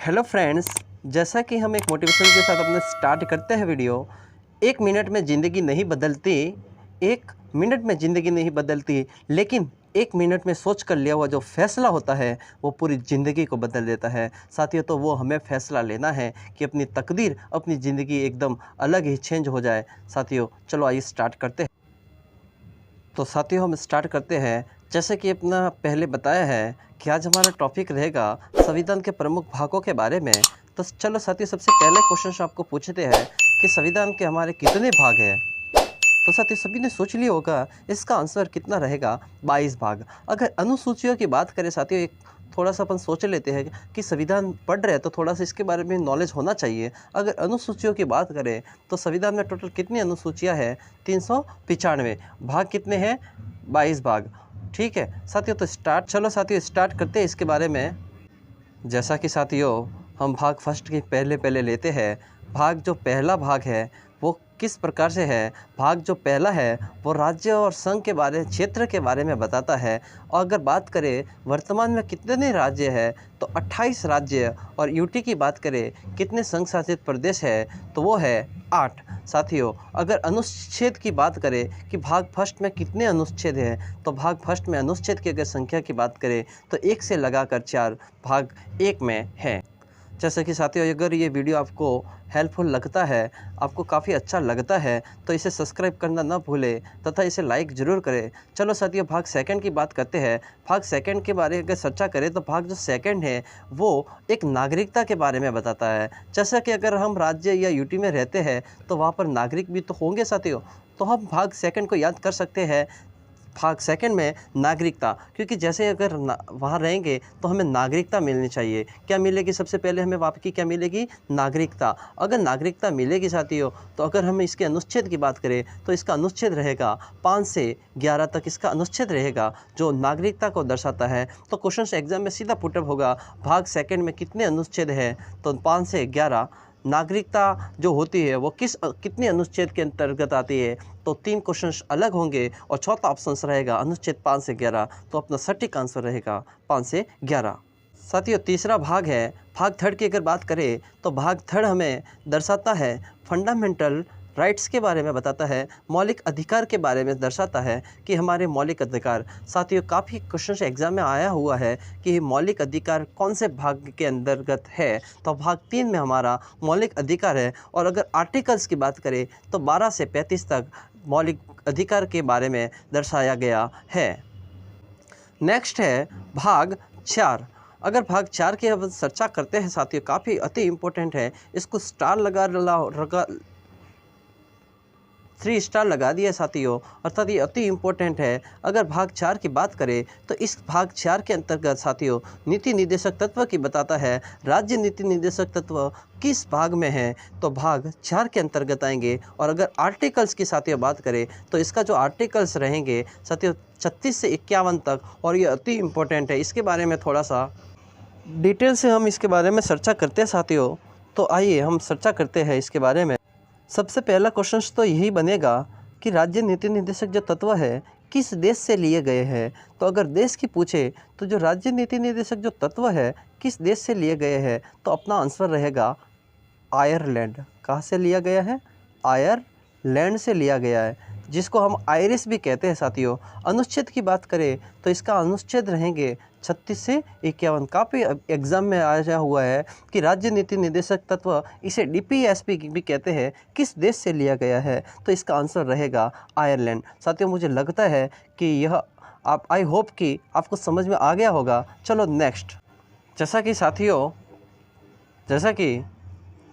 Hello friends, जैसा कि हम एक मोटिवेशन के साथ अपने स्टार्ट करते हैं वीडियो। एक मिनट में ज़िंदगी नहीं बदलती, एक मिनट में ज़िंदगी नहीं बदलती, लेकिन एक मिनट में सोच कर लिया हुआ जो फ़ैसला होता है वो पूरी ज़िंदगी को बदल देता है। साथियों, तो वो हमें फ़ैसला लेना है कि अपनी तकदीर, अपनी ज़िंदगी एकदम अलग ही चेंज हो जाए। साथियों, चलो आइए स्टार्ट करते हैं। तो साथियों, हम स्टार्ट करते हैं। जैसे कि अपना पहले बताया है कि आज हमारा टॉपिक रहेगा संविधान के प्रमुख भागों के बारे में। तो चलो साथियों, सबसे पहले क्वेश्चन आपको पूछते हैं कि संविधान के हमारे कितने भाग हैं। तो साथियों, सभी ने सोच लिया होगा इसका आंसर कितना रहेगा, 22 भाग। अगर अनुसूचियों की बात करें साथियों, एक थोड़ा सा अपन सोच लेते हैं कि संविधान पढ़ रहे हैं तो थोड़ा सा इसके बारे में नॉलेज होना चाहिए। अगर अनुसूचियों की बात करें तो संविधान में टोटल कितनी अनुसूचियां हैं, 395। भाग कितने हैं, 22 भाग। ठीक है साथियों, तो चलो साथियों स्टार्ट करते हैं इसके बारे में। जैसा कि साथियों, हम भाग फर्स्ट की पहले लेते हैं। भाग जो पहला भाग है वो किस प्रकार से है। भाग जो पहला है वो राज्य और संघ के बारे, क्षेत्र के बारे में बताता है। और अगर बात करें वर्तमान में कितने राज्य हैं तो 28 राज्य, और यूटी की बात करें कितने संघ शासित प्रदेश है तो वो है 8। साथियों, अगर अनुच्छेद की बात करें कि भाग फर्स्ट में कितने अनुच्छेद हैं तो भाग फर्स्ट में अनुच्छेद की अगर संख्या की बात करें तो 1 से लगाकर 4 भाग 1 में है। जैसे कि साथियों, अगर ये वीडियो आपको हेल्पफुल लगता है, आपको काफ़ी अच्छा लगता है तो इसे सब्सक्राइब करना ना भूलें तथा इसे लाइक ज़रूर करें। चलो साथियों, भाग सेकंड की बात करते हैं। भाग सेकंड के बारे में अगर चर्चा करें तो भाग जो सेकंड है वो एक नागरिकता के बारे में बताता है। जैसा कि अगर हम राज्य या यूटी में रहते हैं तो वहाँ पर नागरिक भी तो होंगे साथियों, तो हम भाग सेकंड को याद कर सकते हैं। भाग सेकंड में नागरिकता, क्योंकि जैसे अगर वहाँ रहेंगे तो हमें नागरिकता मिलनी चाहिए। क्या मिलेगी, सबसे पहले हमें वहाँ की क्या मिलेगी, नागरिकता। अगर नागरिकता मिलेगी साथियों, तो अगर हम इसके अनुच्छेद की बात करें तो इसका अनुच्छेद रहेगा 5 से 11 तक इसका अनुच्छेद रहेगा जो नागरिकता को दर्शाता है। तो क्वेश्चन एग्जाम में सीधा पुटअप होगा, भाग सेकंड में कितने अनुच्छेद हैं तो 5 से 11। नागरिकता जो होती है वो कितने अनुच्छेद के अंतर्गत आती है तो 3 क्वेश्चंस अलग होंगे और चौथा ऑप्शन रहेगा अनुच्छेद 5 से 11। तो अपना सटीक आंसर रहेगा 5 से 11। साथियों, तीसरा भाग है भाग थर्ड की अगर बात करें तो भाग थर्ड हमें दर्शाता है फंडामेंटल राइट्स के बारे में बताता है, मौलिक अधिकार के बारे में दर्शाता है कि हमारे मौलिक अधिकार। साथियों, काफ़ी क्वेश्चन एग्जाम में आया हुआ है कि मौलिक अधिकार कौन से भाग के अंतर्गत है, तो भाग 3 में हमारा मौलिक अधिकार है। और अगर आर्टिकल्स की बात करें तो 12 से 35 तक मौलिक अधिकार के बारे में दर्शाया गया है। नेक्स्ट है भाग 4। अगर भाग 4 की हम चर्चा करते हैं साथियों, काफ़ी अति इम्पोर्टेंट है, इसको स्टार लगा 3 स्टार लगा दिया साथियों, अर्थात ये अति इम्पोर्टेंट है। अगर भाग 4 की बात करें तो इस भाग 4 के अंतर्गत साथियों नीति निर्देशक तत्व की बताता है। राज्य नीति निर्देशक तत्व किस भाग में है तो भाग 4 के अंतर्गत आएंगे। और अगर आर्टिकल्स की साथियों बात करें तो इसका जो आर्टिकल्स रहेंगे साथियों 36 से 51 तक, और ये अति इम्पोर्टेंट है। इसके बारे में थोड़ा सा डिटेल से हम इसके बारे में चर्चा करते हैं साथियों। तो आइए हम चर्चा करते हैं इसके बारे में। सबसे पहला क्वेश्चन तो यही बनेगा कि राज्य नीति निर्देशक जो तत्व है किस देश से लिए गए हैं। तो अगर देश की पूछे तो जो राज्य नीति निर्देशक जो तत्व है किस देश से लिए गए हैं तो अपना आंसर रहेगा आयरलैंड। कहाँ से लिया गया है, आयरलैंड से लिया गया है, जिसको हम आयरिश भी कहते हैं साथियों। अनुच्छेद की बात करें तो इसका अनुच्छेद रहेंगे 36 से 51। काफ़ी एग्जाम में आया हुआ है कि राज्य नीति निर्देशक तत्व इसे डीपीएसपी भी कहते हैं, किस देश से लिया गया है तो इसका आंसर रहेगा आयरलैंड। साथियों, मुझे लगता है कि यह आई होप कि आपको समझ में आ गया होगा। चलो नेक्स्ट। जैसा कि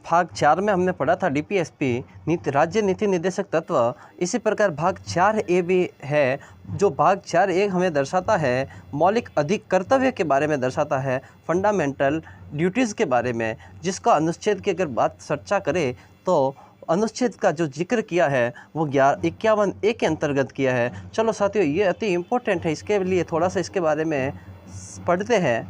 भाग 4 में हमने पढ़ा था डीपीएसपी राज्य नीति निर्देशक तत्व, इसी प्रकार भाग 4A भी है। जो भाग 4A हमें दर्शाता है मौलिक अधिक कर्तव्य के बारे में दर्शाता है, फंडामेंटल ड्यूटीज़ के बारे में, जिसका अनुच्छेद की अगर बात चर्चा करें तो अनुच्छेद का जो जिक्र किया है वो 51A के अंतर्गत किया है। चलो साथियों, ये अति इम्पोर्टेंट है, इसके लिए थोड़ा सा इसके बारे में पढ़ते हैं।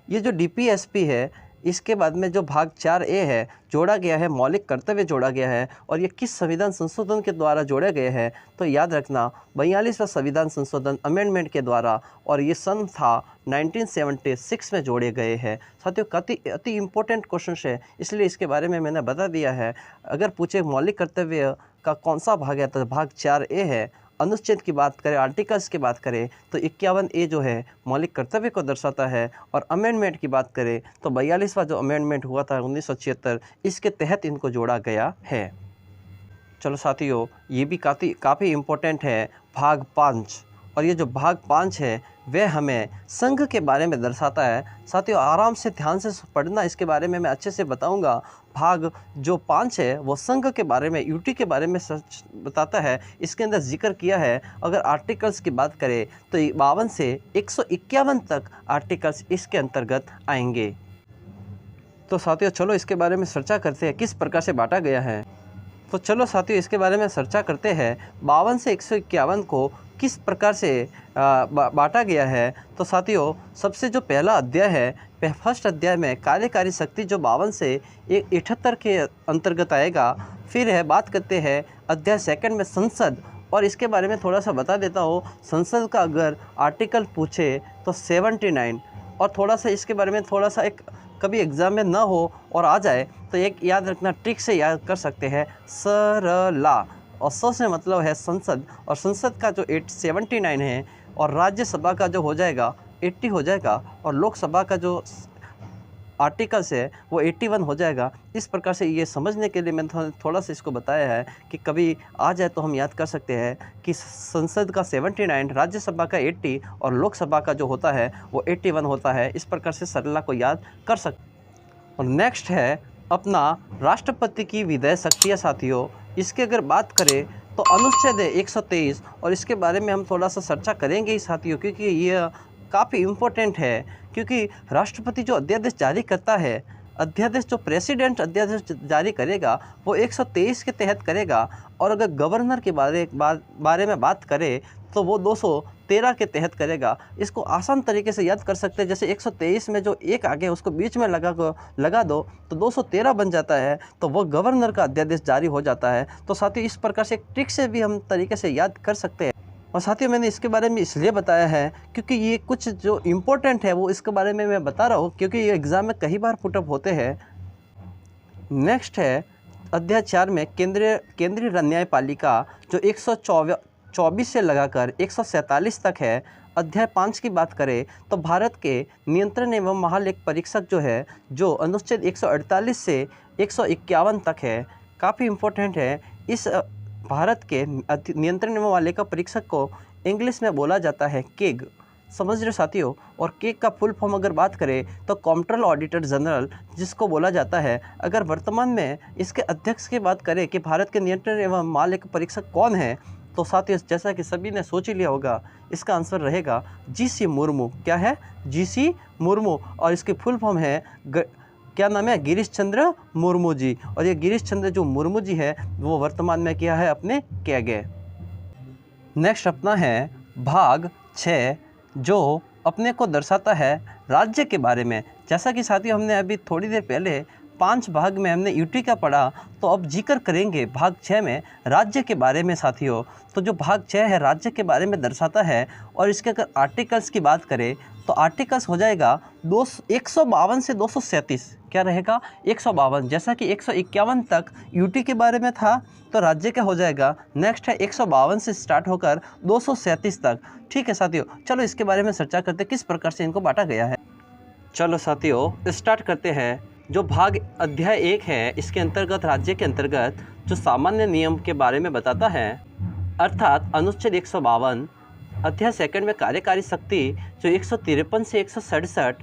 ये जो डीपीएसपी है इसके बाद में जो भाग 4A है जोड़ा गया है, मौलिक कर्तव्य जोड़ा गया है, और ये किस संविधान संशोधन के द्वारा जोड़े गए हैं, तो याद रखना 42वां संविधान संशोधन अमेंडमेंट के द्वारा, और ये सन था 1976 में जोड़े गए हैं। साथियों अति इम्पोर्टेंट क्वेश्चन है, इसलिए इसके बारे में मैंने बता दिया है। अगर पूछे मौलिक कर्तव्य का कौन सा भाग है, तो भाग 4A है। अनुच्छेद की बात करें, आर्टिकल्स की बात करें, तो 51A जो है मौलिक कर्तव्य को दर्शाता है, और अमेंडमेंट की बात करें तो 42वां जो अमेंडमेंट हुआ था 1976, इसके तहत इनको जोड़ा गया है। चलो साथियों, ये भी काफ़ी इम्पोर्टेंट है भाग 5, और ये जो भाग 5 है वह हमें संघ के बारे में दर्शाता है। साथियों आराम से ध्यान से पढ़ना, इसके बारे में मैं अच्छे से बताऊंगा। भाग जो 5 है वो संघ के बारे में, यूटी के बारे में सच बताता है। इसके अंदर जिक्र किया है। अगर आर्टिकल्स की बात करें तो 52 से 151 तक आर्टिकल्स इसके अंतर्गत आएंगे। तो साथियों चलो इसके बारे में चर्चा करते हैं किस प्रकार से बांटा गया है। तो चलो साथियों इसके बारे में चर्चा करते हैं 52 से 151 को किस प्रकार से बांटा गया है। तो साथियों सबसे जो पहला अध्याय है, फर्स्ट अध्याय में कार्यकारी शक्ति जो 52 से 78 के अंतर्गत आएगा। फिर है बात करते हैं अध्याय सेकंड में संसद, और इसके बारे में थोड़ा सा बता देता हूँ। संसद का अगर आर्टिकल पूछे तो 79, और थोड़ा सा इसके बारे में थोड़ा सा एक कभी एग्ज़ाम में ना हो और आ जाए तो एक याद रखना, ट्रिक से याद कर सकते हैं, सरला, और स से मतलब है संसद, और संसद का जो 79 है, और राज्यसभा का जो हो जाएगा 80 हो जाएगा, और लोकसभा का जो आर्टिकल्स है वो 81 हो जाएगा। इस प्रकार से ये समझने के लिए मैंने थोड़ा सा इसको बताया है कि कभी आ जाए तो हम याद कर सकते हैं कि संसद का 79, राज्यसभा का 80, और लोकसभा का जो होता है वो 81 होता है। इस प्रकार से सरला को याद कर सकते। और नेक्स्ट है अपना राष्ट्रपति की विधायी शक्तियाँ। साथियों इसकी अगर बात करें तो अनुच्छेद है 123, और इसके बारे में हम थोड़ा सा चर्चा करेंगे ही साथियों, क्योंकि ये काफ़ी इम्पोर्टेंट है। क्योंकि राष्ट्रपति जो अध्यादेश जारी करता है, अध्यादेश जो प्रेसिडेंट अध्यादेश जारी करेगा वो 123 के तहत करेगा, और अगर गवर्नर के बारे में बात करें तो वो 213 के तहत करेगा। इसको आसान तरीके से याद कर सकते हैं, जैसे 123 में जो एक आगे उसको बीच में लगा दो तो 213 बन जाता है, तो वो गवर्नर का अध्यादेश जारी हो जाता है। तो साथियों इस प्रकार से एक ट्रिक से भी हम तरीके से याद कर सकते हैं। और साथियों मैंने इसके बारे में इसलिए बताया है क्योंकि ये कुछ जो इम्पोर्टेंट है वो इसके बारे में मैं बता रहा हूँ, क्योंकि ये एग्ज़ाम में कई बार पुटअप होते हैं। नेक्स्ट है अध्याय 4 में केंद्रीय न्यायपालिका जो 124 से लगाकर 147 तक है। अध्याय 5 की बात करें तो भारत के नियंत्रण एवं महालेख परीक्षक जो है, जो अनुच्छेद 148 से 151 तक है, काफ़ी इम्पोर्टेंट है। इस भारत के नियंत्रण एवं महालेखा परीक्षक को इंग्लिश में बोला जाता है केग, समझ रहे साथियों। और केग का फुल फॉर्म अगर बात करें तो कंट्रोल ऑडिटर जनरल जिसको बोला जाता है। अगर वर्तमान में इसके अध्यक्ष की बात करें कि भारत के नियंत्रण एवं महालेखा परीक्षक कौन है, तो साथियों जैसा कि सभी ने सोच ही लिया होगा, इसका आंसर रहेगा जीसी मुर्मू। क्या है? जीसी मुर्मू, और इसकी फुल फॉर्म है क्या नाम है? गिरीश चंद्र मुर्मू जी। और ये गिरीश चंद्र जो मुर्मू जी है वो वर्तमान में क्या है अपने किया गए। नेक्स्ट अपना है भाग 6 जो अपने को दर्शाता है राज्य के बारे में। जैसा कि साथियों हमने अभी थोड़ी देर पहले 5 भाग में हमने यूटी का पढ़ा, तो अब जिक्र करेंगे भाग 6 में राज्य के बारे में साथियों। तो जो भाग 6 है राज्य के बारे में दर्शाता है, और इसके अगर आर्टिकल्स की बात करें तो आर्टिकल्स हो जाएगा 152 से 237। क्या रहेगा? 152। जैसा कि 151 तक यूटी के बारे में था, तो राज्य का हो जाएगा नेक्स्ट है 152 से स्टार्ट होकर 237 तक। ठीक है साथियों, चलो इसके बारे में चर्चा करते किस प्रकार से इनको बांटा गया है। चलो साथियों स्टार्ट करते हैं। जो भाग अध्याय 1 है इसके अंतर्गत राज्य के अंतर्गत जो सामान्य नियम के बारे में बताता है, अर्थात अनुच्छेद 152। अध्याय सेकंड में कार्यकारी शक्ति जो 153 से 167।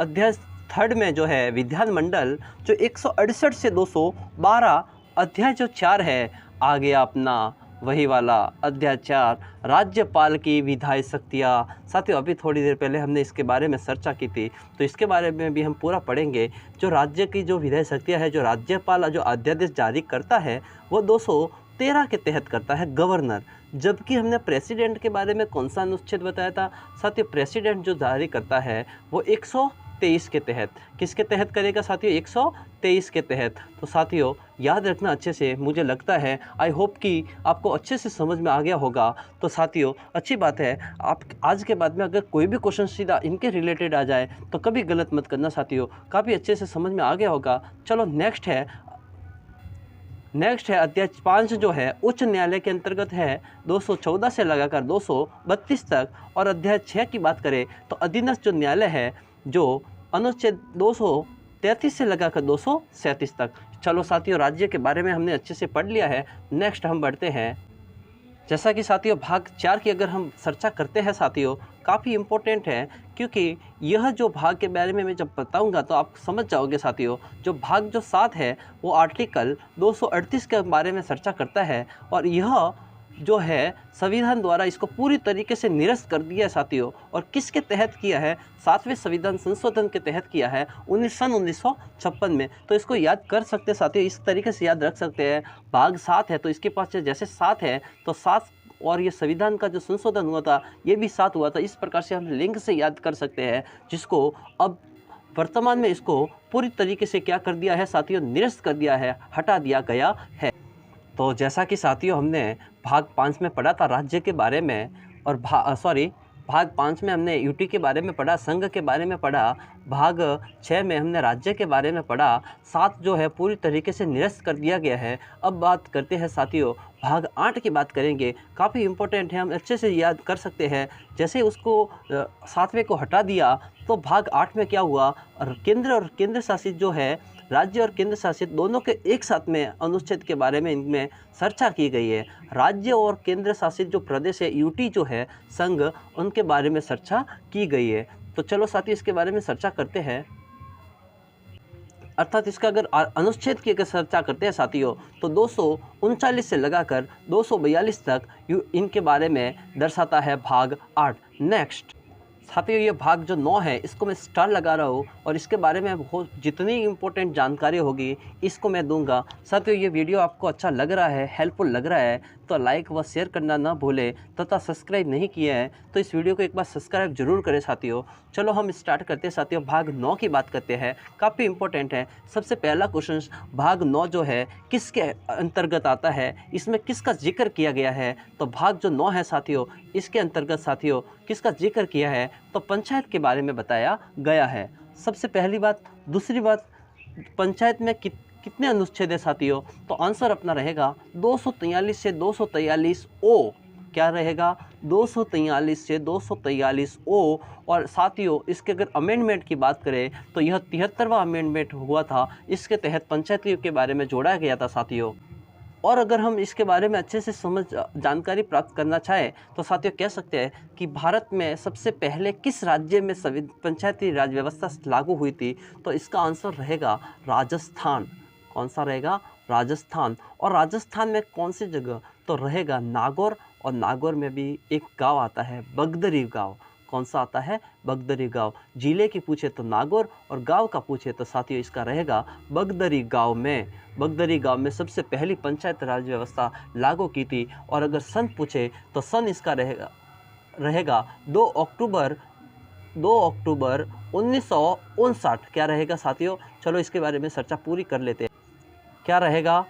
अध्याय थर्ड में जो है विधानमंडल जो 168 से 212। अध्याय जो 4 है आ गया अपना वही वाला अध्याय 4 राज्यपाल की विधायी शक्तियाँ। साथियों अभी थोड़ी देर पहले हमने इसके बारे में चर्चा की थी, तो इसके बारे में भी हम पूरा पढ़ेंगे। जो राज्य की जो विधायी शक्तियाँ है, जो राज्यपाल जो अध्यादेश जारी करता है वो 213 के तहत करता है गवर्नर। जबकि हमने प्रेसिडेंट के बारे में कौन सा अनुच्छेद बताया था साथियों? प्रेसिडेंट जो जारी करता है वो 123 के तहत। किसके तहत करेगा साथियों? 123 के तहत। तो साथियों याद रखना अच्छे से, मुझे लगता है आई होप कि आपको अच्छे से समझ में आ गया होगा। तो साथियों अच्छी बात है, आप आज के बाद में अगर कोई भी क्वेश्चन सीधा इनके रिलेटेड आ जाए तो कभी गलत मत करना साथियों, काफ़ी अच्छे से समझ में आ गया होगा। चलो नेक्स्ट है अध्याय 5 जो है उच्च न्यायालय के अंतर्गत है 214 से लगाकर 232 तक। और अध्याय 6 की बात करें तो अधीनस्थ जो न्यायालय है जो अनुच्छेद 233 से लगाकर 237 तक। चलो साथियों राज्य के बारे में हमने अच्छे से पढ़ लिया है। नेक्स्ट हम बढ़ते हैं। जैसा कि साथियों भाग 4 की अगर हम चर्चा करते हैं साथियों, काफ़ी इम्पोर्टेंट है, क्योंकि यह जो भाग के बारे में मैं जब बताऊंगा तो आप समझ जाओगे साथियों। जो भाग जो 7 है वो आर्टिकल 238 के बारे में चर्चा करता है, और यह जो है संविधान द्वारा इसको पूरी तरीके से निरस्त कर दिया है साथियों। और किसके तहत किया है? 7वें संविधान संशोधन के तहत किया है 1956 में। तो इसको याद कर सकते हैं साथियों, इस तरीके से याद रख सकते हैं। भाग 7 है तो इसके पास जैसे 7 है तो 7, और ये संविधान का जो संशोधन हुआ था ये भी 7 हुआ था। इस प्रकार से हम लिंक से याद कर सकते हैं, जिसको अब वर्तमान में इसको पूरी तरीके से क्या कर दिया है साथियों? निरस्त कर दिया है, हटा दिया गया है। तो जैसा कि साथियों हमने भाग 5 में पढ़ा था राज्य के बारे में, और भाग 5 में हमने यूटी के बारे में पढ़ा, संघ के बारे में पढ़ा। भाग 6 में हमने राज्य के बारे में पढ़ा। 7 जो है पूरी तरीके से निरस्त कर दिया गया है। अब बात करते हैं साथियों भाग 8 की बात करेंगे, काफ़ी इम्पोर्टेंट है, हम अच्छे से याद कर सकते हैं। जैसे उसको 7वें को हटा दिया तो भाग 8 में क्या हुआ? और केंद्र शासित जो है, राज्य और केंद्र शासित दोनों के एक साथ में अनुच्छेद के बारे में इनमें चर्चा की गई है। राज्य और केंद्र शासित जो प्रदेश है यूटी जो है संघ, उनके बारे में चर्चा की गई है। तो चलो साथियों इसके बारे में चर्चा करते हैं। अर्थात इसका अगर अनुच्छेद की अगर चर्चा करते हैं साथियों तो 239 से लगाकर 242 तक इनके बारे में दर्शाता है भाग 8। नेक्स्ट साथियों ये भाग जो 9 है इसको मैं स्टार लगा रहा हूँ, और इसके बारे में बहुत जितनी इम्पोर्टेंट जानकारी होगी इसको मैं दूंगा। साथियों ये वीडियो आपको अच्छा लग रहा है, हेल्पफुल लग रहा है तो लाइक व शेयर करना ना भूलें, तथा सब्सक्राइब नहीं किए हैं तो इस वीडियो को एक बार सब्सक्राइब जरूर करें साथियों। चलो हम स्टार्ट करते हैं साथियों, भाग 9 की बात करते हैं, काफ़ी इंपॉर्टेंट है। सबसे पहला क्वेश्चन, भाग 9 जो है किसके अंतर्गत आता है, इसमें किसका जिक्र किया गया है? तो भाग जो 9 है साथियों इसके अंतर्गत साथियों किसका जिक्र किया है? तो पंचायत के बारे में बताया गया है। सबसे पहली बात। दूसरी बात, पंचायत में कितने अनुच्छेद है साथियों? तो आंसर अपना रहेगा 243 से 243 ओ। क्या रहेगा? 243 से 243 ओ। और साथियों इसके अगर अमेंडमेंट की बात करें तो यह 73वां अमेंडमेंट हुआ था, इसके तहत पंचायती के बारे में जोड़ा गया था साथियों। और अगर हम इसके बारे में अच्छे से जानकारी प्राप्त करना चाहें तो साथियों कह सकते हैं कि भारत में सबसे पहले किस राज्य में पंचायती राज व्यवस्था लागू हुई थी? तो इसका आंसर रहेगा राजस्थान। कौन सा रहेगा? राजस्थान। और राजस्थान में कौन सी जगह? तो रहेगा नागौर, और नागौर में भी एक गांव आता है बगदरी गांव। कौन सा आता है? बगदरी गांव। जिले की पूछे तो नागौर, और गांव का पूछे तो साथियों इसका रहेगा बगदरी गांव में। बगदरी गांव में सबसे पहली पंचायत राज व्यवस्था लागू की थी। और अगर सन पूछे तो सन इसका रहेगा 2 अक्टूबर 1959। क्या रहेगा साथियों? चलो इसके बारे में चर्चा पूरी कर लेते हैं। क्या रहेगा?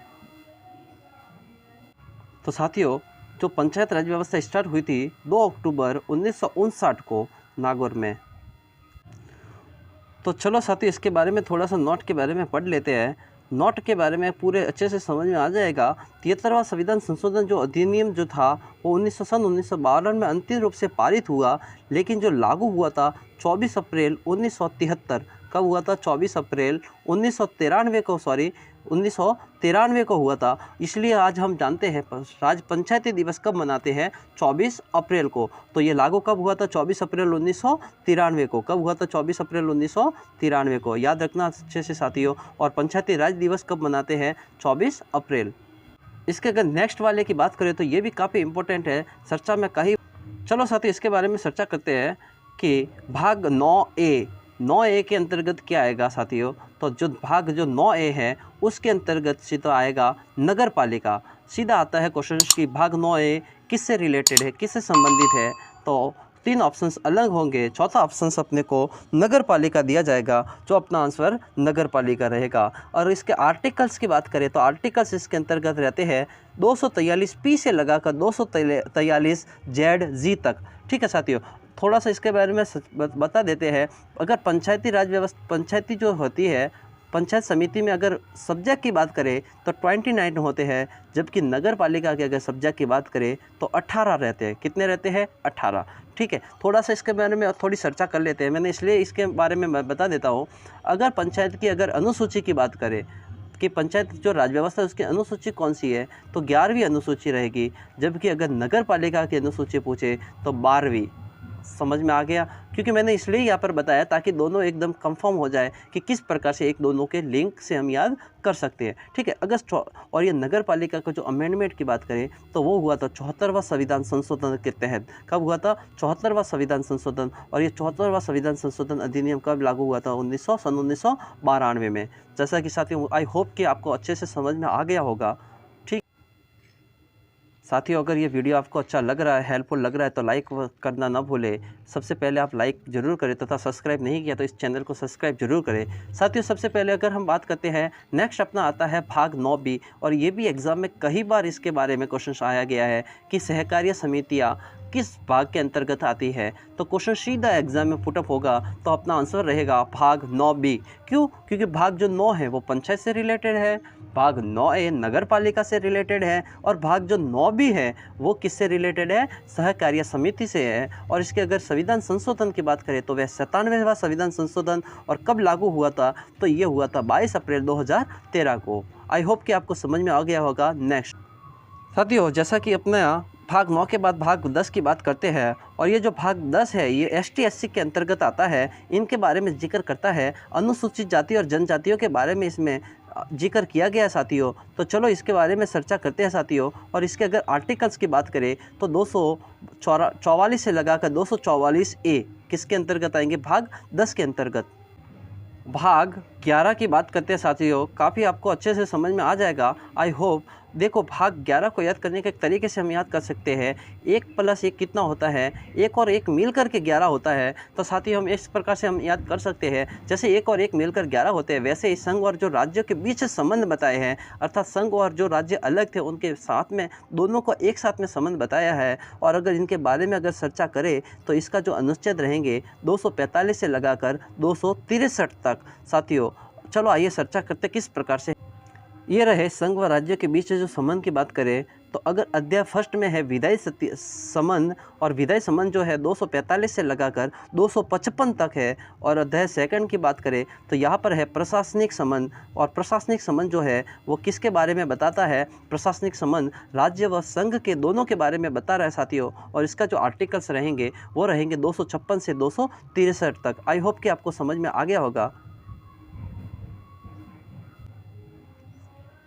तो साथियों जो पंचायत राज व्यवस्था स्टार्ट हुई थी 2 अक्टूबर 1959 को नागौर में। तो चलो साथियों इसके बारे में थोड़ा सा नोट के बारे में पढ़ लेते हैं। नोट के बारे में पूरे अच्छे से समझ में आ जाएगा। 73वां संविधान संशोधन जो अधिनियम जो था वो 1952 में अंतिम रूप से पारित हुआ, लेकिन जो लागू हुआ था 24 अप्रैल 1973। कब हुआ था? 24 अप्रैल 1993 को हुआ था। इसलिए आज हम जानते हैं राज्य पंचायती दिवस कब मनाते हैं? 24 अप्रैल को। तो ये लागू कब हुआ था? 24 अप्रैल 1993 को। कब हुआ था? 24 अप्रैल 1993 को। याद रखना अच्छे से साथियों। और पंचायती राज दिवस कब मनाते हैं? 24 अप्रैल। इसके अगर नेक्स्ट वाले की बात करें तो ये भी काफ़ी इंपॉर्टेंट है, चर्चा में कहीं। चलो साथियों इसके बारे में चर्चा करते हैं कि भाग 9A के अंतर्गत क्या आएगा साथियों? तो जो भाग जो 9A है उसके अंतर्गत सीधा आएगा नगर पालिका। सीधा आता है क्वेश्चन कि भाग 9A किससे रिलेटेड है, किससे संबंधित है? तो तीन ऑप्शंस अलग होंगे, चौथा ऑप्शंस अपने को नगर पालिका दिया जाएगा, जो अपना आंसर नगर पालिका रहेगा। और इसके आर्टिकल्स की बात करें तो आर्टिकल्स इसके अंतर्गत रहते हैं 243 पी से लगाकर 243 जेड जी तक। ठीक है साथियों, थोड़ा सा इसके बारे में बता देते हैं। अगर पंचायती राज व्यवस्था, पंचायती जो होती है, पंचायत समिति में अगर सब्जेक्ट की बात करें तो 29 होते हैं, जबकि नगर पालिका के अगर सब्जेक्ट की बात करें तो 18 रहते हैं। कितने रहते हैं? 18। ठीक है, थोड़ा सा इसके बारे में थोड़ी चर्चा कर लेते हैं। मैंने इसलिए इसके बारे में मैं बता देता हूँ। अगर पंचायत की अगर अनुसूची की बात करें कि पंचायत जो राज व्यवस्था है उसकी अनुसूची कौन सी है, तो 11वीं अनुसूची रहेगी। जबकि अगर नगर पालिका की अनुसूची पूछे तो 12वीं। समझ में आ गया? क्योंकि मैंने इसलिए यहाँ पर बताया ताकि दोनों एकदम कंफर्म हो जाए कि किस प्रकार से एक दोनों के लिंक से हम याद कर सकते हैं। ठीक है, और ये नगर पालिका का जो अमेंडमेंट की बात करें तो वो हुआ था 74वां संविधान संशोधन के तहत। कब हुआ था? 74वां संविधान संशोधन। और ये 74वां संविधान संशोधन अधिनियम कब लागू हुआ था? 1992 में। जैसा कि साथियों, आई होप कि आपको अच्छे से समझ में आ गया होगा। साथियों, अगर ये वीडियो आपको अच्छा लग रहा है, हेल्पफुल लग रहा है तो लाइक करना ना भूलें। सबसे पहले आप लाइक जरूर करें तथा सब्सक्राइब नहीं किया तो इस चैनल को सब्सक्राइब जरूर करें। साथियों, सबसे पहले अगर हम बात करते हैं, नेक्स्ट अपना आता है भाग 9B। और ये भी एग्ज़ाम में कई बार इसके बारे में क्वेश्चन आया गया है कि सहकार्य समितियाँ किस भाग के अंतर्गत आती है। तो क्वेश्चन सीधा एग्जाम में पुटअप होगा, तो अपना आंसर रहेगा भाग 9B। क्यों? क्योंकि भाग जो 9 है वो पंचायत से रिलेटेड है, भाग 9A नगर पालिका से रिलेटेड है, और भाग जो 9B है वो किससे रिलेटेड है? सहकार्य समिति से है। और इसके अगर संविधान संशोधन की बात करें तो वह 97वां संविधान संशोधन, और कब लागू हुआ था? तो ये हुआ था 22 अप्रैल 2013 को। आई होप कि आपको समझ में आ गया होगा। नेक्स्ट साथियों, जैसा कि अपना भाग 9 के बाद भाग 10 की बात करते हैं, और ये जो भाग 10 है ये ST SC के अंतर्गत आता है। इनके बारे में जिक्र करता है, अनुसूचित जाति और जनजातियों के बारे में इसमें जिक्र किया गया है साथियों। तो चलो इसके बारे में चर्चा करते हैं साथियों। और इसके अगर आर्टिकल्स की बात करें तो 244 से लगाकर 244A किसके अंतर्गत आएंगे? भाग 10 के अंतर्गत। भाग 11 की बात करते हैं साथियों, काफ़ी आपको अच्छे से समझ में आ जाएगा, आई होप। देखो, भाग 11 को याद करने के एक तरीके से हम याद कर सकते हैं, 1 + 1 कितना होता है? 1 और 1 मिलकर के 11 होता है। तो साथियों, हम इस प्रकार से हम याद कर सकते हैं, जैसे 1 और 1 मिलकर 11 होते हैं, वैसे ही संघ और जो राज्यों के बीच संबंध बताए हैं, अर्थात संघ और जो राज्य अलग थे उनके साथ में दोनों को एक साथ में संबंध बताया है। और अगर इनके बारे में अगर चर्चा करें तो इसका जो अनुच्छेद रहेंगे 245 से लगाकर 263 तक। साथियों, चलो आइए चर्चा करते किस प्रकार से ये रहे संघ व राज्य के बीच जो संबंध की बात करें तो अगर अध्याय फर्स्ट में है विधायी संबंध, और विधायी संबंध जो है 245 से लगाकर 255 तक है। और अध्याय सेकंड की बात करें तो यहाँ पर है प्रशासनिक संबंध, और प्रशासनिक संबंध जो है वो किसके बारे में बताता है? प्रशासनिक संबंध राज्य व संघ के दोनों के बारे में बता रहा है साथियों। और इसका जो आर्टिकल्स रहेंगे वो रहेंगे 256 से 263 तक। आई होप कि आपको समझ में आ गया होगा।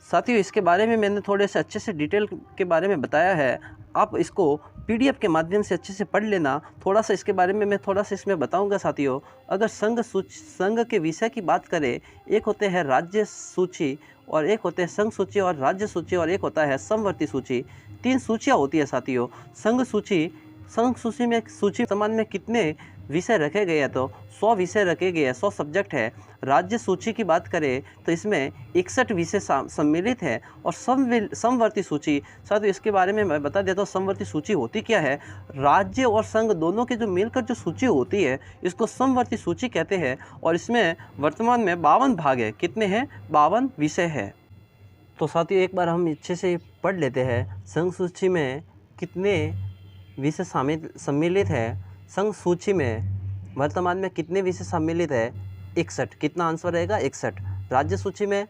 साथियों, इसके बारे में मैंने थोड़े से अच्छे से डिटेल के बारे में बताया है, आप इसको PDF के माध्यम से अच्छे से पढ़ लेना। थोड़ा सा इसके बारे में मैं थोड़ा सा इसमें बताऊंगा साथियों। अगर संघ के विषय की बात करें, एक होते हैं राज्य सूची, और एक होते हैं संघ सूची और राज्य सूची, और एक होता है समवर्ती सूची। 3 सूचियाँ होती है साथियों। संघ सूची में सूची समान में कितने विषय रखे गए हैं? तो 100 विषय रखे गए हैं, 100 सब्जेक्ट है। राज्य सूची की बात करें तो इसमें 61 विषय सम्मिलित है। और समवर्ती सूची, साथियों इसके बारे में मैं बता देता हूँ, समवर्ती सूची होती क्या है? राज्य और संघ दोनों के जो मिलकर जो सूची होती है इसको समवर्ती सूची कहते हैं। और इसमें वर्तमान में 52 भाग है। कितने हैं? 52 विषय है। तो साथियों, एक बार हम अच्छे से पढ़ लेते हैं, संघ सूची में कितने विषय सम्मिलित है? संघ सूची में वर्तमान में कितने विषय सम्मिलित है? 61। कितना आंसर रहेगा? 61। राज्य सूची में,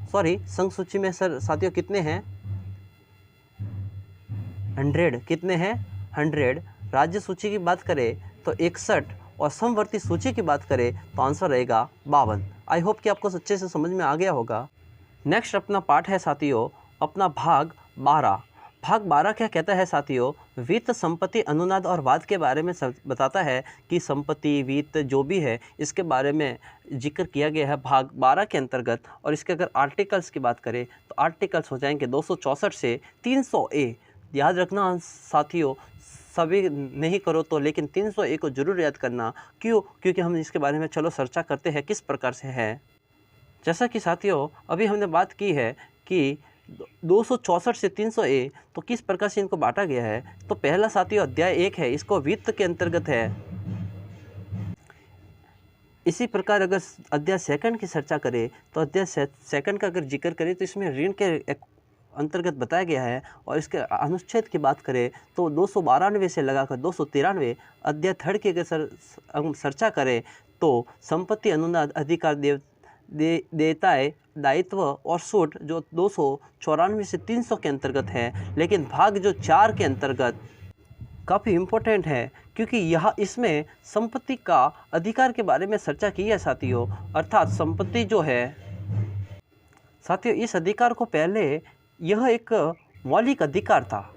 संघ सूची में साथियों कितने हैं? 100। कितने हैं? 100। राज्य सूची की बात करें तो 61, और समवर्ती सूची की बात करें तो आंसर रहेगा 52। आई होप कि आपको अच्छे से समझ में आ गया होगा। नेक्स्ट अपना पार्ट है साथियों, अपना भाग 12। भाग 12 क्या कहता है साथियों? वित्त, संपत्ति, अनुदान और वाद के बारे में बताता है कि संपत्ति, वित्त जो भी है इसके बारे में जिक्र किया गया है भाग 12 के अंतर्गत। और इसके अगर आर्टिकल्स की बात करें तो आर्टिकल्स हो जाएंगे 264 से 300A। याद रखना साथियों, सभी नहीं करो तो लेकिन 300A को ज़रूर याद करना। क्यों? क्योंकि हम इसके बारे में चलो चर्चा करते हैं किस प्रकार से है। जैसा कि साथियों अभी हमने बात की है कि 264 से 300A तो किस प्रकार से इनको बांटा गया है। तो पहला साथियों अध्याय 1 है, इसको वित्त के अंतर्गत है। इसी प्रकार अगर अध्याय सेकंड की चर्चा करें तो अध्याय सेकंड का अगर जिक्र करें तो इसमें ऋण के अंतर्गत बताया गया है। और इसके अनुच्छेद की बात करें तो 292 से लगाकर 293। अध्याय थर्ड की अगर चर्चा करें तो संपत्ति अनुदान अधिकार देयताएं दायित्व और छूट जो 294 से 300 के अंतर्गत है। लेकिन भाग जो 4 के अंतर्गत काफ़ी इम्पोर्टेंट है क्योंकि यह इसमें संपत्ति का अधिकार के बारे में चर्चा की है साथियों। अर्थात संपत्ति जो है साथियों, इस अधिकार को पहले यह एक मौलिक अधिकार था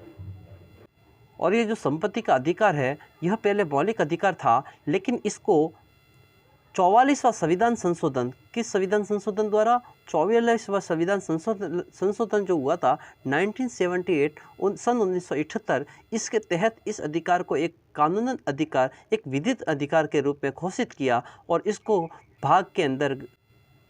और ये जो संपत्ति का अधिकार है यह पहले मौलिक अधिकार था, लेकिन इसको 44वां संविधान संशोधन, किस संविधान संशोधन द्वारा? 44वां संविधान संशोधन जो हुआ था 1978 सन 1978, इसके तहत इस अधिकार को एक कानूनन अधिकार, एक विधिक अधिकार के रूप में घोषित किया और इसको भाग के अंदर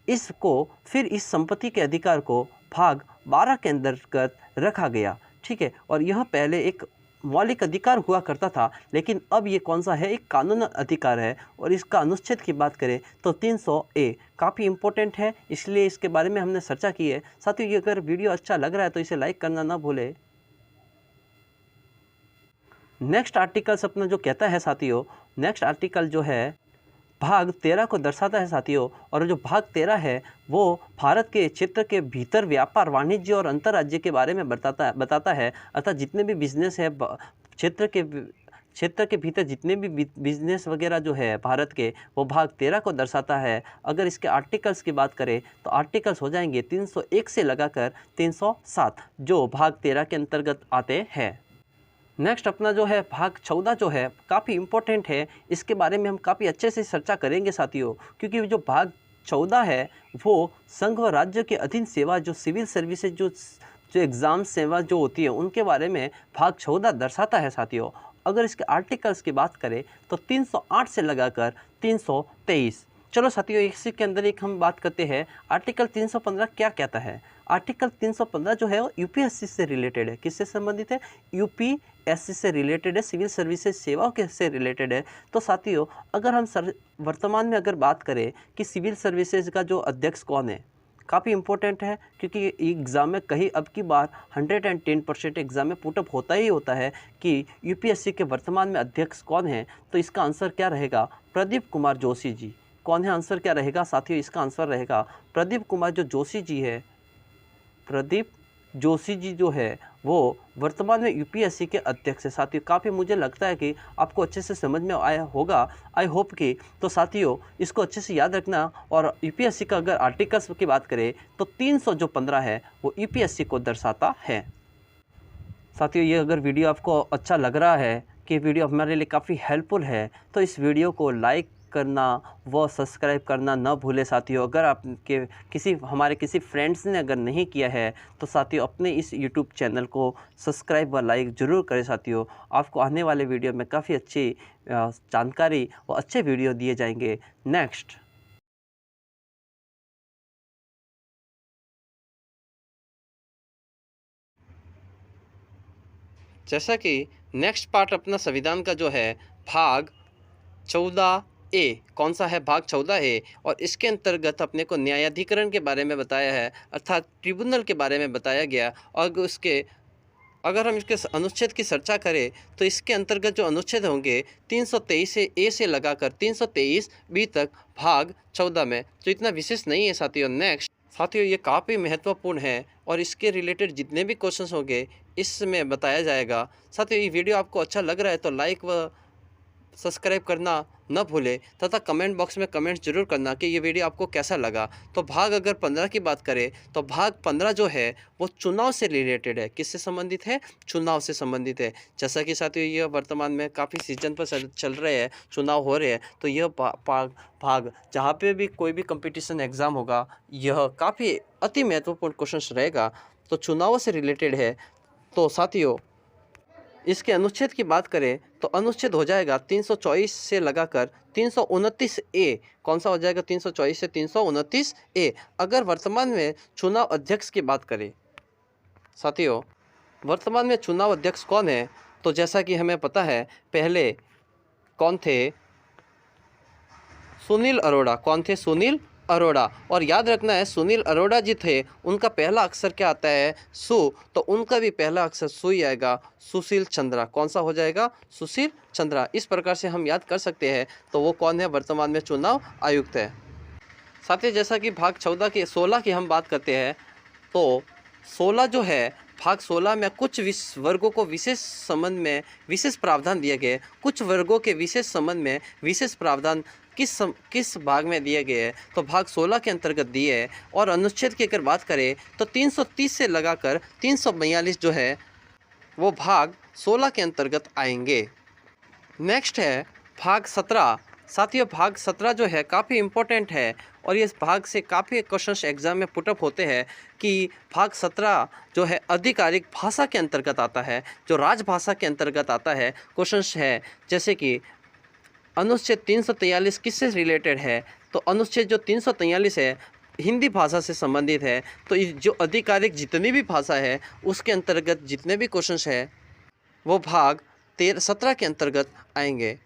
फिर इस संपत्ति के अधिकार को भाग 12 के अंतर्गत रखा गया। ठीक है, और यह पहले एक मौलिक अधिकार हुआ करता था, लेकिन अब ये कौन सा है? एक कानूनन अधिकार है। और इसका अनुच्छेद की बात करें तो 300A काफ़ी इम्पोर्टेंट है, इसलिए इसके बारे में हमने चर्चा की है। साथियों, ये अगर वीडियो अच्छा लग रहा है तो इसे लाइक करना ना भूले। नेक्स्ट आर्टिकल्स अपना जो कहता है साथियों, नेक्स्ट आर्टिकल जो है भाग 13 को दर्शाता है साथियों। और जो भाग 13 है वो भारत के क्षेत्र के भीतर व्यापार, वाणिज्य और अंतर्राज्य के बारे में बताता है। अर्थात जितने भी बिजनेस है क्षेत्र के भीतर जितने भी बिजनेस वगैरह जो है भारत के, वो भाग 13 को दर्शाता है। अगर इसके आर्टिकल्स की बात करें तो आर्टिकल्स हो जाएंगे 301 से लगाकर 307 जो भाग 13 के अंतर्गत आते हैं। नेक्स्ट अपना जो है भाग 14 जो है काफ़ी इम्पोर्टेंट है, इसके बारे में हम काफ़ी अच्छे से चर्चा करेंगे साथियों। क्योंकि जो भाग 14 है वो संघ व राज्य के अधीन सेवा, जो सिविल सर्विसेज, जो एग्ज़ाम सेवा जो होती है उनके बारे में भाग 14 दर्शाता है साथियों। अगर इसके आर्टिकल्स की बात करें तो 308 से लगाकर 323। चलो साथियों, इसी के अंदर एक हम बात करते हैं आर्टिकल 315 क्या कहता है। आर्टिकल 315 जो है वो यूपीएससी से रिलेटेड है। किससे संबंधित है? यूपीएससी से रिलेटेड है, सिविल सर्विसेज सेवाओं के से रिलेटेड है। तो साथियों, अगर हम वर्तमान में अगर बात करें कि सिविल सर्विसेज का जो अध्यक्ष कौन है, काफ़ी इम्पोर्टेंट है क्योंकि एग्ज़ाम में कहीं अब की बार 110% एग्ज़ाम में पुटअप होता ही होता है कि यूपीएससी के वर्तमान में अध्यक्ष कौन है। तो इसका आंसर क्या रहेगा? प्रदीप कुमार जोशी जी। कौन है? आंसर क्या रहेगा साथियों? इसका आंसर रहेगा प्रदीप कुमार जो जोशी जी है। प्रदीप जोशी जी जो है वो वर्तमान में यूपीएससी के अध्यक्ष है साथियों। काफ़ी मुझे लगता है कि आपको अच्छे से समझ में आया होगा, आई होप कि। तो साथियों, इसको अच्छे से याद रखना। और यूपीएससी का अगर आर्टिकल्स की बात करें तो 315 है वो यूपीएससी को दर्शाता है। साथियों, ये अगर वीडियो आपको अच्छा लग रहा है कि वीडियो हमारे लिए काफ़ी हेल्पफुल है तो इस वीडियो को लाइक करना व सब्सक्राइब करना न भूले साथियों। अगर आपके हमारे किसी फ्रेंड्स ने अगर नहीं किया है तो साथियों अपने इस यूट्यूब चैनल को सब्सक्राइब व लाइक ज़रूर करें साथियों। आपको आने वाले वीडियो में काफ़ी अच्छी जानकारी व अच्छे वीडियो दिए जाएंगे। नेक्स्ट जैसा कि नेक्स्ट पार्ट अपना संविधान का जो है भाग 14A, कौन सा है? भाग 14A। और इसके अंतर्गत अपने को न्यायाधिकरण के बारे में बताया है, अर्थात ट्रिब्यूनल के बारे में बताया गया। और अगर हम इसके अनुच्छेद की चर्चा करें तो इसके अंतर्गत जो अनुच्छेद होंगे 323 से A से लगाकर 323B तक भाग 14 में, तो इतना विशेष नहीं है साथियों। नेक्स्ट साथियों, ये काफ़ी महत्वपूर्ण है और इसके रिलेटेड जितने भी क्वेश्चंस होंगे इसमें बताया जाएगा। साथियों, ये वीडियो आपको अच्छा लग रहा है तो लाइक व सब्सक्राइब करना न भूले तथा कमेंट बॉक्स में कमेंट जरूर करना कि ये वीडियो आपको कैसा लगा। तो भाग अगर 15 की बात करें तो भाग 15 जो है वो चुनाव से रिलेटेड है। किससे संबंधित है? चुनाव से संबंधित है। जैसा कि साथियों ये वर्तमान में काफ़ी सीजन पर चल रहे हैं, चुनाव हो रहे हैं, तो यह भाग जहाँ पे भी कोई भी कंपटीशन एग्ज़ाम होगा यह काफ़ी अति महत्वपूर्ण क्वेश्चन रहेगा। तो चुनाव से रिलेटेड है। तो साथियों इसके अनुच्छेद की बात करें तो अनुच्छेद हो जाएगा 324 से लगाकर 329 ए। कौन सा हो जाएगा? 324 से 329 ए। अगर वर्तमान में चुनाव अध्यक्ष की बात करें साथियों, वर्तमान में चुनाव अध्यक्ष कौन है? तो जैसा कि हमें पता है, पहले कौन थे? सुनील अरोड़ा। कौन थे? सुनील अरोड़ा। और याद रखना है, सुनील अरोड़ा जी थे, उनका पहला अक्षर क्या आता है? सु। तो उनका भी पहला अक्षर सु ही आएगा, सुशील चंद्रा। कौन सा हो जाएगा? सुशील चंद्रा। इस प्रकार से हम याद कर सकते हैं। तो वो कौन है? वर्तमान में चुनाव आयुक्त है। साथ ही जैसा कि भाग 16 की हम बात करते हैं, तो 16 जो है, भाग 16 में कुछ वर्गों को विशेष संबंध में विशेष प्रावधान दिए गए। कुछ वर्गों के विशेष संबंध में विशेष प्रावधान किस भाग में दिए गए हैं? तो भाग 16 के अंतर्गत दिए है। और अनुच्छेद की अगर बात करें तो 330 से लगाकर 342 जो है वो भाग 16 के अंतर्गत आएंगे। नेक्स्ट है भाग 17। साथियों, भाग 17 जो है काफ़ी इम्पोर्टेंट है और ये भाग से काफ़ी क्वेश्चंस एग्जाम में पुटअप होते हैं कि भाग 17 जो है आधिकारिक भाषा के अंतर्गत आता है, जो राजभाषा के अंतर्गत आता है। क्वेश्चंस है जैसे कि अनुच्छेद 343 किससे रिलेटेड है? तो अनुच्छेद जो 343 है हिंदी भाषा से संबंधित है। तो जो आधिकारिक जितनी भी भाषा है उसके अंतर्गत जितने भी क्वेश्चंस है वो भाग 17 के अंतर्गत आएंगे।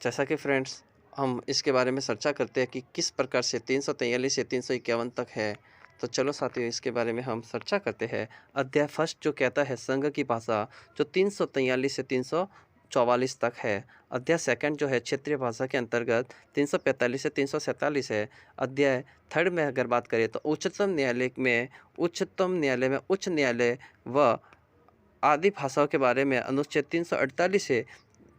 जैसा कि फ्रेंड्स हम इसके बारे में चर्चा करते हैं कि किस प्रकार से 343 से 351 तक है। तो चलो साथियों, इसके बारे में हम चर्चा करते हैं। अध्याय फर्स्ट जो कहता है संघ की भाषा, जो 343 से 344 तक है। अध्याय सेकंड जो है क्षेत्रीय भाषा के अंतर्गत 345 से 347 है। अध्याय थर्ड में अगर बात करें तो उच्चतम न्यायालय में उच्च न्यायालय व आदि भाषाओं के बारे में अनुच्छेद 348 से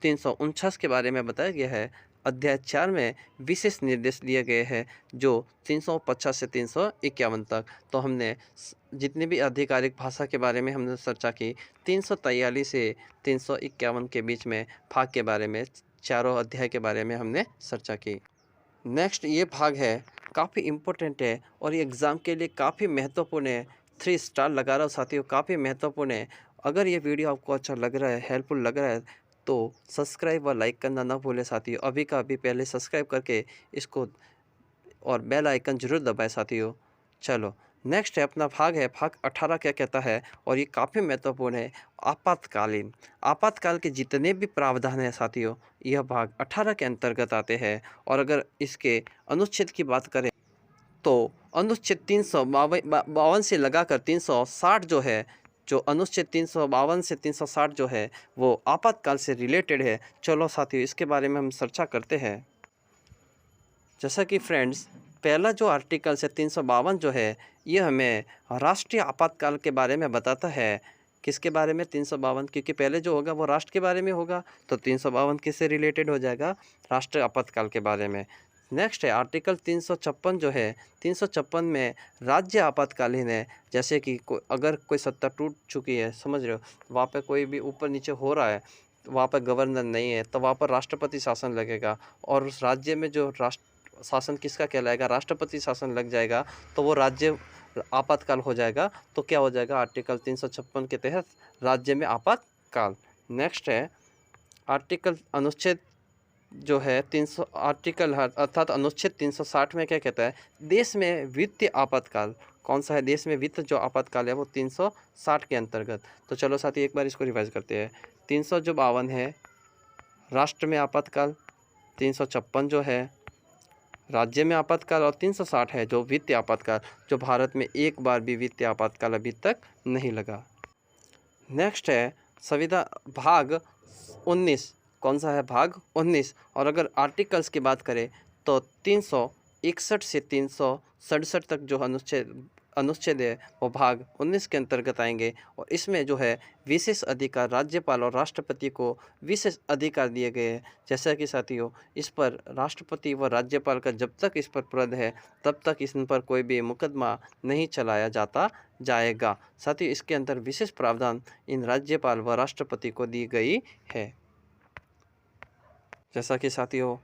349 के बारे में बताया गया है। अध्याय 4 में विशेष निर्देश दिए गए हैं जो 350 से 351 तक। तो हमने जितनी भी आधिकारिक भाषा के बारे में हमने चर्चा की, 343 से 351 के बीच में भाग के बारे में, चारों अध्याय के बारे में हमने चर्चा की। नेक्स्ट ये भाग है, काफ़ी इम्पोर्टेंट है और ये एग्ज़ाम के लिए काफ़ी महत्वपूर्ण है। 3 स्टार लगा रहा हूँ साथियों, काफ़ी महत्वपूर्ण है। अगर ये वीडियो आपको अच्छा लग रहा है, हेल्पफुल लग रहा है, तो सब्सक्राइब व लाइक करना ना भूलें साथियों। अभी का अभी पहले सब्सक्राइब करके इसको और बेल आइकन जरूर दबाएं साथियों। चलो नेक्स्ट है अपना भाग है, भाग 18 क्या कहता है और ये काफ़ी महत्वपूर्ण है। आपातकाल के जितने भी प्रावधान हैं साथियों, यह भाग 18 के अंतर्गत आते हैं। और अगर इसके अनुच्छेद की बात करें तो अनुच्छेद 352 से लगाकर 360 जो है, जो अनुच्छेद 352 से 360 जो है वो आपातकाल से रिलेटेड है। चलो साथियों, इसके बारे में हम चर्चा करते हैं। जैसा कि फ्रेंड्स, पहला जो आर्टिकल है 352 जो है, ये हमें राष्ट्रीय आपातकाल के बारे में बताता है। किसके बारे में? 352, क्योंकि पहले जो होगा वो राष्ट्र के बारे में होगा, तो 352 किससे रिलेटेड हो जाएगा? राष्ट्रीय आपातकाल के बारे में। नेक्स्ट है आर्टिकल 356 जो है, 356 में राज्य आपातकालीन है। जैसे कि अगर कोई सत्ता टूट चुकी है, समझ रहे हो, वहाँ पे कोई भी ऊपर नीचे हो रहा है, वहाँ पर गवर्नर नहीं है, तो वहाँ पर राष्ट्रपति शासन लगेगा। और उस राज्य में जो राष्ट्र शासन किसका कहलाएगा? राष्ट्रपति शासन लग जाएगा, तो वो राज्य आपातकाल हो जाएगा। तो क्या हो जाएगा? आर्टिकल 356 के तहत राज्य में आपातकाल। नेक्स्ट है आर्टिकल अनुच्छेद जो है 300 आर्टिकल अर्थात अनुच्छेद 360 में क्या कहता है? देश में वित्तीय आपातकाल। कौन सा है? देश में वित्त जो आपातकाल है वो 360 के अंतर्गत। तो चलो साथी एक बार इसको रिवाइज करते हैं। 352 है राष्ट्र में आपातकाल, 356 जो है राज्य में आपातकाल, और 360 है जो वित्तीय आपातकाल, जो भारत में एक बार भी वित्तीय आपातकाल अभी तक नहीं लगा। नेक्स्ट है संविधान भाग 19। कौन सा है? भाग 19। और अगर आर्टिकल्स की बात करें तो 361 से 367 तक जो अनुच्छेद है वो भाग 19 के अंतर्गत आएंगे। और इसमें जो है विशेष अधिकार राज्यपाल और राष्ट्रपति को विशेष अधिकार दिए गए हैं। जैसा कि साथियों, इस पर राष्ट्रपति व राज्यपाल का जब तक इस पर पद है तब तक इस पर कोई भी मुकदमा नहीं चलाया जाएगा। साथियों, इसके अंदर विशेष प्रावधान इन राज्यपाल व राष्ट्रपति को दी गई है। जैसा कि साथियों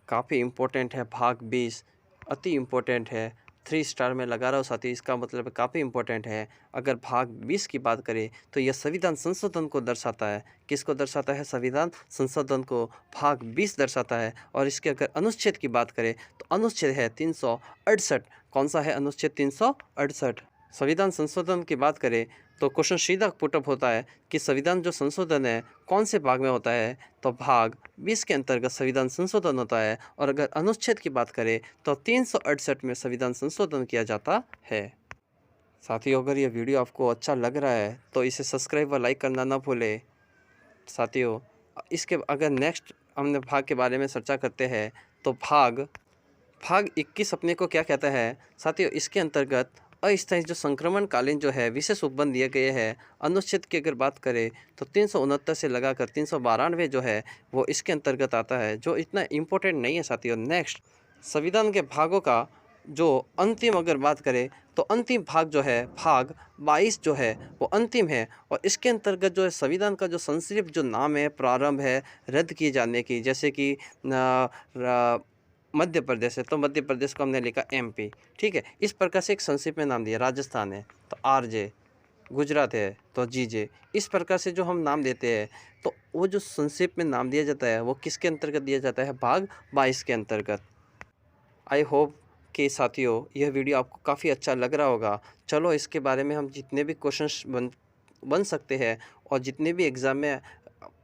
काफ़ी इम्पोर्टेंट है भाग 20, अति इम्पोर्टेंट है। 3 स्टार में लगा रहा हूँ साथियों, इसका मतलब काफ़ी इंपॉर्टेंट है। अगर भाग 20 की बात करें तो यह संविधान संशोधन को दर्शाता है। किसको दर्शाता है? संविधान संशोधन को भाग 20 दर्शाता है। और इसके अगर अनुच्छेद की बात करें तो अनुच्छेद है 368। कौन सा है अनुच्छेद 368? संविधान संशोधन की बात करें तो क्वेश्चन सीधा पुटअप होता है कि संविधान जो संशोधन है कौन से भाग में होता है, तो भाग 20 के अंतर्गत संविधान संशोधन होता है। और अगर अनुच्छेद की बात करें तो 368 में संविधान संशोधन किया जाता है। साथियों, अगर ये वीडियो आपको अच्छा लग रहा है तो इसे सब्सक्राइब व लाइक करना ना भूलें। साथियों, इसके अगर नेक्स्ट हमने भाग के बारे में चर्चा करते हैं तो भाग 21 अपने को क्या कहता है साथियों? इसके अंतर्गत अस्थायी जो संक्रमणकालीन जो है विशेष उपबंध दिए गए हैं। अनुच्छेद की अगर बात करें तो 369 से लगाकर 392 जो है वो इसके अंतर्गत आता है, जो इतना इम्पोर्टेंट नहीं है साथियों। नेक्स्ट, संविधान के भागों का जो अंतिम अगर बात करें तो अंतिम भाग जो है भाग 22 जो है वो अंतिम है। और इसके अंतर्गत जो है संविधान का जो संक्षिप्त जो नाम है, प्रारंभ है रद्द किए जाने की, जैसे कि मध्य प्रदेश है तो मध्य प्रदेश को हमने लिखा MP, ठीक है। इस प्रकार से एक संक्षिप्त में नाम दिया। राजस्थान है तो RJ, गुजरात है तो GJ। इस प्रकार से जो हम नाम देते हैं तो वो जो संक्षिप्त में नाम दिया जाता है वो किसके अंतर्गत दिया जाता है? भाग 22 के अंतर्गत। आई होप कि साथियों यह वीडियो आपको काफ़ी अच्छा लग रहा होगा। चलो इसके बारे में हम जितने भी क्वेश्चंस बन सकते हैं और जितने भी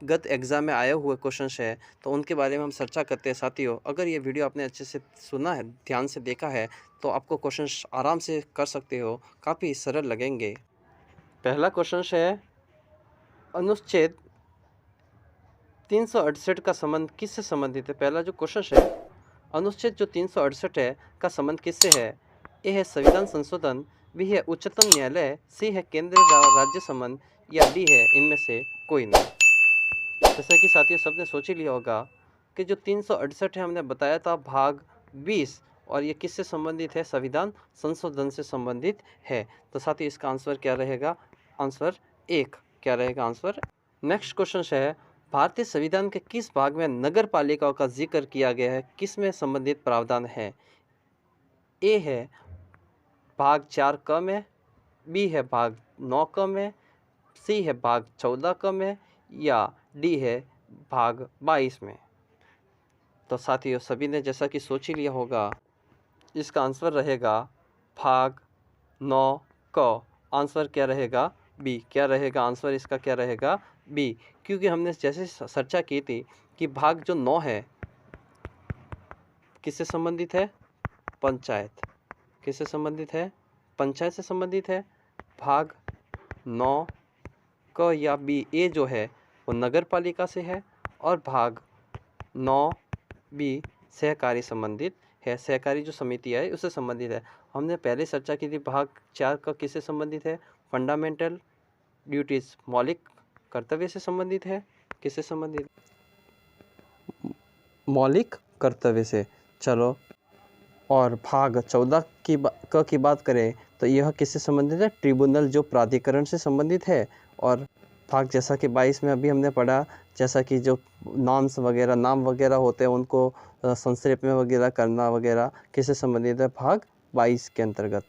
गत एग्ज़ाम में आए हुए क्वेश्चंस है तो उनके बारे में हम चर्चा करते हैं। साथियों, अगर ये वीडियो आपने अच्छे से सुना है, ध्यान से देखा है तो आपको क्वेश्चंस आराम से कर सकते हो, काफ़ी सरल लगेंगे। पहला क्वेश्चन है, अनुच्छेद 368 का संबंध किससे संबंधित है? पहला जो क्वेश्चन है, अनुच्छेद जो 368 है का संबंध किससे है? ए है संविधान संशोधन, बी है उच्चतम न्यायालय, सी है केंद्रीय राज्य संबंध, या डी है इनमें से कोई नहीं। जैसा कि साथियों सबने सोच ही लिया होगा कि जो 368 है हमने बताया था भाग 20, और ये किससे संबंधित है? संविधान संशोधन से संबंधित है। तो साथियों इसका आंसर क्या रहेगा? आंसर 1 क्या रहेगा? आंसर। नेक्स्ट क्वेश्चन है, भारतीय संविधान के किस भाग में नगर पालिकाओं का जिक्र किया गया है? किस में संबंधित प्रावधान है? ए है भाग 4 क में, बी है भाग 9 क में, सी है भाग 14 क में, या डी है भाग 22 में। तो साथियों सभी ने जैसा कि सोच ही लिया होगा, इसका आंसर रहेगा भाग 9 क। आंसर क्या रहेगा? बी। क्या रहेगा आंसर इसका? क्या रहेगा? बी। क्योंकि हमने जैसे चर्चा की थी कि भाग जो 9 है किससे संबंधित है? पंचायत। किससे संबंधित है? पंचायत से संबंधित है। भाग 9 क या बी ए जो है वो नगर पालिका से है, और भाग 9 बी सहकारी संबंधित है। सहकारी जो समिति है उससे संबंधित है। हमने पहले चर्चा की थी भाग 4 का किससे संबंधित है? फंडामेंटल ड्यूटीज, मौलिक कर्तव्य से संबंधित है। किससे संबंधित? मौलिक कर्तव्य से। चलो, और भाग 14 की बात करें तो यह किससे संबंधित है? ट्रिब्यूनल जो प्राधिकरण से संबंधित है। और भाग जैसा कि 22 में अभी हमने पढ़ा, जैसा कि जो नाम वगैरह होते हैं उनको संक्षेप में वगैरह करना वगैरह किससे संबंधित है? भाग 22 के अंतर्गत।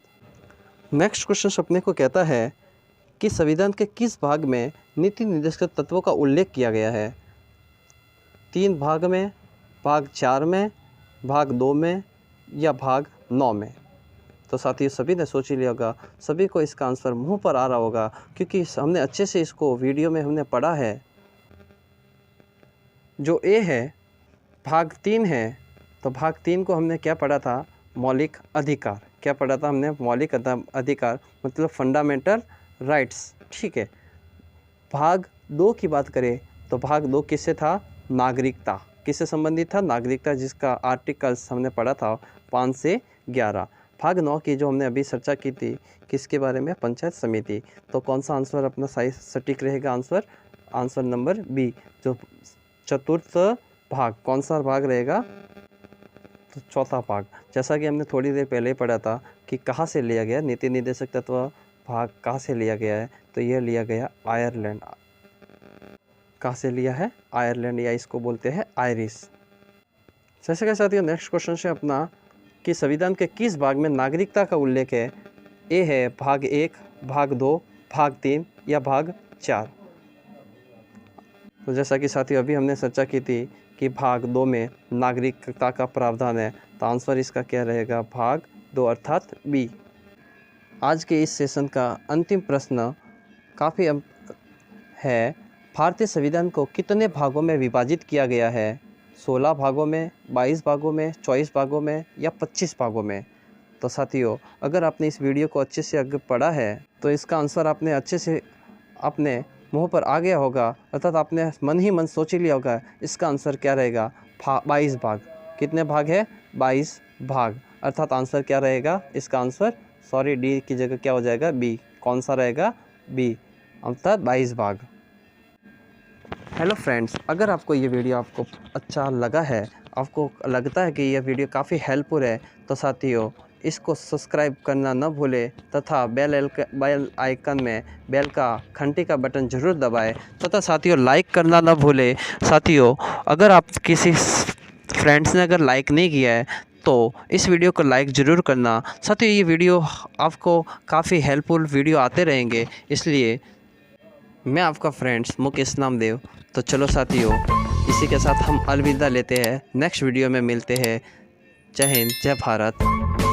नेक्स्ट क्वेश्चन अपने को कहता है कि संविधान के किस भाग में नीति निर्देशक तत्वों का उल्लेख किया गया है? 3 भाग में, भाग 4 में, भाग 2 में, या भाग 9 में? तो साथियों सभी ने सोच ही लिया होगा, सभी को इसका आंसर मुंह पर आ रहा होगा, क्योंकि हमने अच्छे से इसको वीडियो में हमने पढ़ा है। जो ए है भाग 3 है, तो भाग 3 को हमने क्या पढ़ा था? मौलिक अधिकार। क्या पढ़ा था हमने? मौलिक अधिकार मतलब फंडामेंटल राइट्स, ठीक है। भाग 2 की बात करें तो भाग 2 किससे था? नागरिकता। किससे संबंधित था? नागरिकता, जिसका आर्टिकल्स हमने पढ़ा था 5 से 11। भाग 9 की जो हमने अभी चर्चा की थी किसके बारे में? पंचायत समिति। तो कौन सा आंसर अपना सही सटीक रहेगा? आंसर नंबर बी, जो चतुर्थ भाग। कौन सा भाग रहेगा? तो चौथा भाग। जैसा कि हमने थोड़ी देर पहले ही पढ़ा था कि कहाँ से लिया गया नीति निर्देशक तत्व भाग, कहाँ से लिया गया है? तो यह लिया गया आयरलैंड। कहाँ से लिया है? आयरलैंड, या इसको बोलते हैं आयरिश। जैसे कि साथियों नेक्स्ट क्वेश्चन है अपना कि संविधान के किस भाग में नागरिकता का उल्लेख है? ए है भाग 1, भाग 2, भाग 3 या भाग 4। तो जैसा कि साथियों अभी हमने चर्चा की थी कि भाग 2 में नागरिकता का प्रावधान है, तो आंसर इसका क्या रहेगा? भाग 2 अर्थात बी। आज के इस सेशन का अंतिम प्रश्न काफ़ी है, भारतीय संविधान को कितने भागों में विभाजित किया गया है? 16 भागों में, 22 भागों में, 24 भागों में या 25 भागों में? तो साथियों अगर आपने इस वीडियो को अच्छे से आगे पढ़ा है तो इसका आंसर आपने अच्छे से अपने मुंह पर आ गया होगा, अर्थात आपने मन ही मन सोच ही लिया होगा इसका आंसर क्या रहेगा? 22 भाग। कितने भाग है? 22 भाग, अर्थात आंसर क्या रहेगा इसका आंसर? सॉरी, डी की जगह क्या हो जाएगा? बी। कौन सा रहेगा? बी, अर्थात 22 भाग। हेलो फ्रेंड्स, अगर आपको ये वीडियो आपको अच्छा लगा है, आपको लगता है कि यह वीडियो काफ़ी हेल्पफुल है, तो साथियों इसको सब्सक्राइब करना न भूलें तथा बेल आइकन में बेल का घंटी का बटन ज़रूर दबाएं तथा साथियों लाइक करना न भूलें। साथियों अगर आप किसी फ्रेंड्स ने अगर लाइक नहीं किया है तो इस वीडियो को लाइक ज़रूर करना। साथियों ये वीडियो आपको काफ़ी हेल्पफुल वीडियो आते रहेंगे, इसलिए मैं आपका फ्रेंड्स मुकेश नामदेव। तो चलो साथियों इसी के साथ हम अलविदा लेते हैं, नेक्स्ट वीडियो में मिलते हैं। जय हिंद, जय भारत।